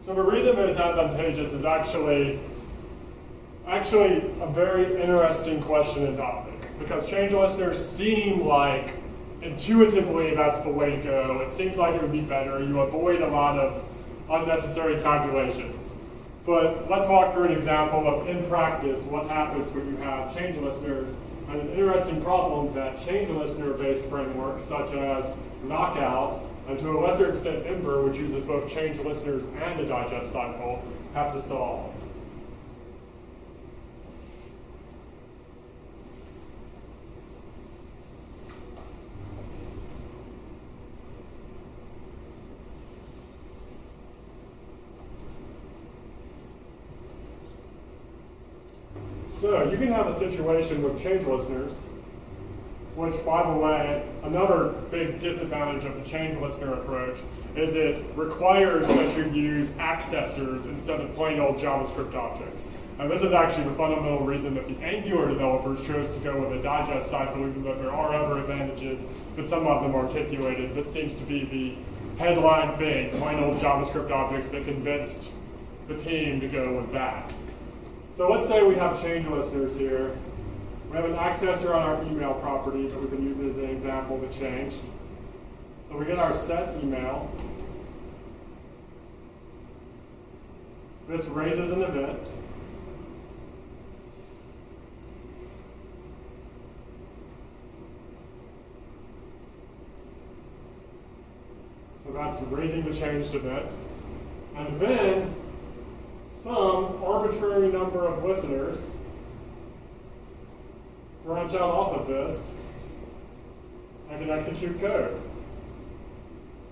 So the reason that it's advantageous is actually a very interesting question and topic, because change listeners seem like intuitively that's the way to go. It seems like it would be better. You avoid a lot of unnecessary calculations. But let's walk through an example of, in practice, what happens when you have change listeners, and an interesting problem that change listener-based frameworks such as Knockout, and to a lesser extent Ember, which uses both change listeners and a digest cycle, have to solve. So you can have a situation with change listeners, which, by the way, another big disadvantage of the change listener approach is it requires that you use accessors instead of plain old JavaScript objects. And this is actually the fundamental reason that the Angular developers chose to go with a digest cycle, even though there are other advantages, but some of them articulated. This seems to be the headline thing, plain old JavaScript objects that convinced the team to go with that. So let's say we have change listeners here. We have an accessor on our email property that we can use as an example that changed. So we get our set email. This raises an event. So that's raising the changed event. And then some arbitrary number of listeners branch out off of this and can execute code.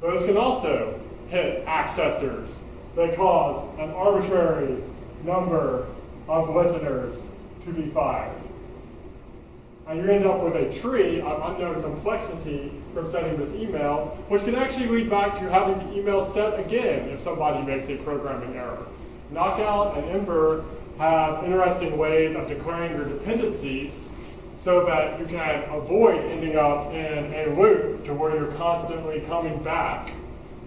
Those can also hit accessors that cause an arbitrary number of listeners to be fired. And you end up with a tree of unknown complexity from setting this email, which can actually lead back to having the email set again if somebody makes a programming error. Knockout and Ember have interesting ways of declaring your dependencies so that you can avoid ending up in a loop to where you're constantly coming back.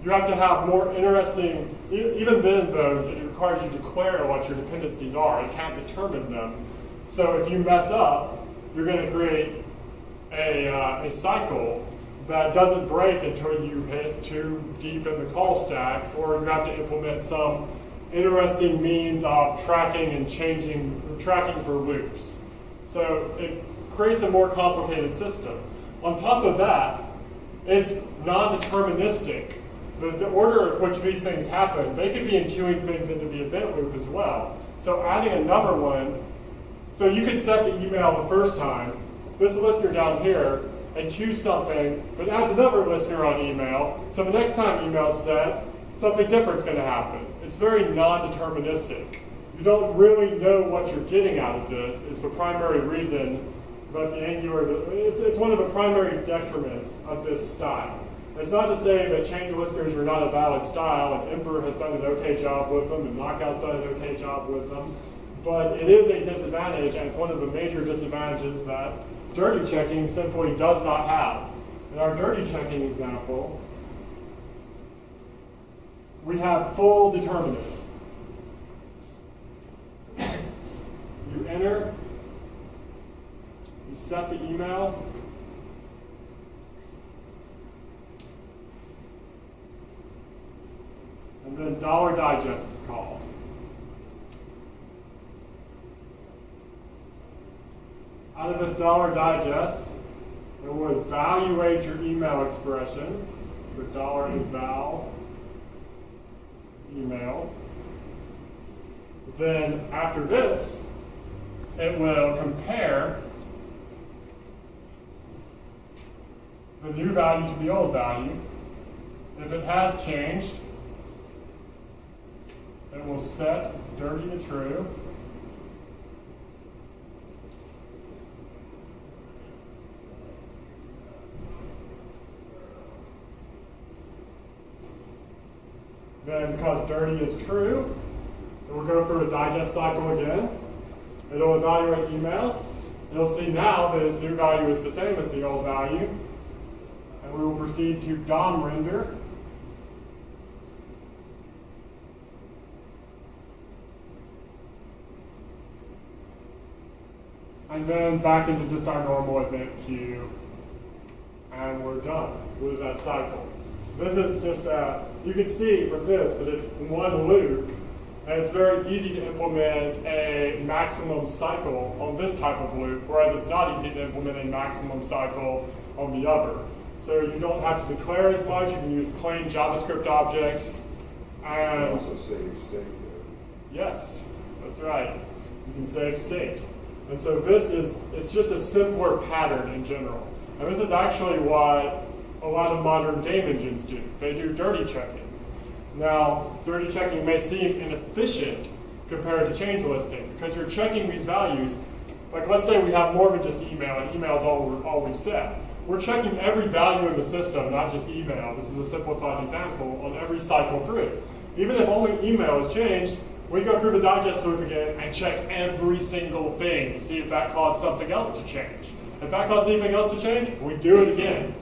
You have to have more interesting, even then though, it requires you to declare what your dependencies are. You can't determine them. So if you mess up, you're going to create a cycle that doesn't break until you hit too deep in the call stack, or you have to implement some interesting means of tracking and tracking for loops. So it creates a more complicated system. On top of that, it's non-deterministic. The order of which these things happen, they could be enqueuing things into the event loop as well. So adding another one, so you could set the email the first time, this listener down here enqueues something, but adds another listener on email, so the next time email's set, something different's going to happen. It's very non-deterministic. You don't really know what you're getting out of this. Is the primary reason that the Angular, it's one of the primary detriments of this style. It's not to say that change listeners are not a valid style, and Ember has done an okay job with them, and Knockout's done an okay job with them, but it is a disadvantage, and it's one of the major disadvantages that dirty checking simply does not have. In our dirty checking example, we have full determinism. You enter, you set the email, and then $digest is called. Out of this $digest, it will evaluate your email expression, so $eval email. Then after this, it will compare the new value to the old value. If it has changed, it will set dirty to true. Then, because dirty is true, it will go through a digest cycle again. It'll evaluate email. It'll see now that its new value is the same as the old value. And we will proceed to DOM render. and then back into just our normal event queue, and we're done with that cycle. This is just, you can see from this that it's one loop, and it's very easy to implement a maximum cycle on this type of loop, whereas it's not easy to implement a maximum cycle on the other. So you don't have to declare as much, you can use plain JavaScript objects. And you can also save state there. Yes, that's right. You can save state. And so it's just a simpler pattern in general. And this is actually what a lot of modern game engines do. They do dirty checking. Now, dirty checking may seem inefficient compared to change listing because you're checking these values. Like let's say we have more than just email, and email is all we've set. We're checking every value in the system, not just email. This is a simplified example on every cycle through. Even if only email is changed, we go through the digest loop again and check every single thing to see if that caused something else to change. If that caused anything else to change, we do it again.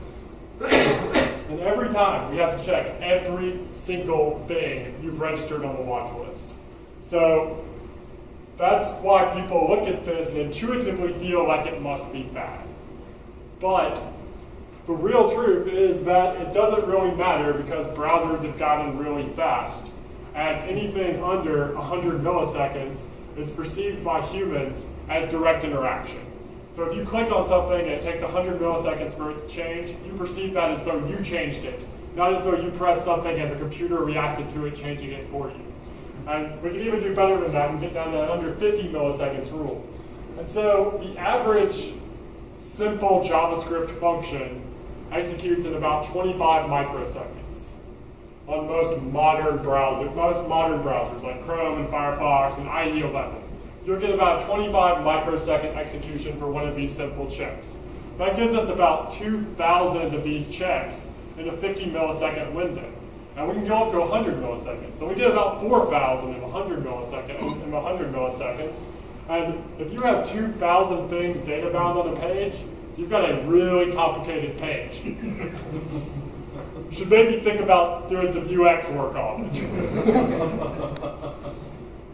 And every time we have to check every single thing you've registered on the watch list. So that's why people look at this and intuitively feel like it must be bad. But the real truth is that it doesn't really matter because browsers have gotten really fast. And anything under 100 milliseconds is perceived by humans as direct interaction. So if you click on something and it takes 100 milliseconds for it to change, you perceive that as though you changed it, not as though you pressed something and the computer reacted to it, changing it for you. And we can even do better than that and get down to that under 50 milliseconds rule. And so the average simple JavaScript function executes in about 25 microseconds on most modern browsers like Chrome and Firefox and IE 11. You'll get about a 25 microsecond execution for one of these simple checks. That gives us about 2,000 of these checks in a 50 millisecond window. And we can go up to 100 milliseconds. So we get about 4,000 in 100 milliseconds. And if you have 2,000 things data bound on a page, you've got a really complicated page. You should maybe think about doing some UX work on it.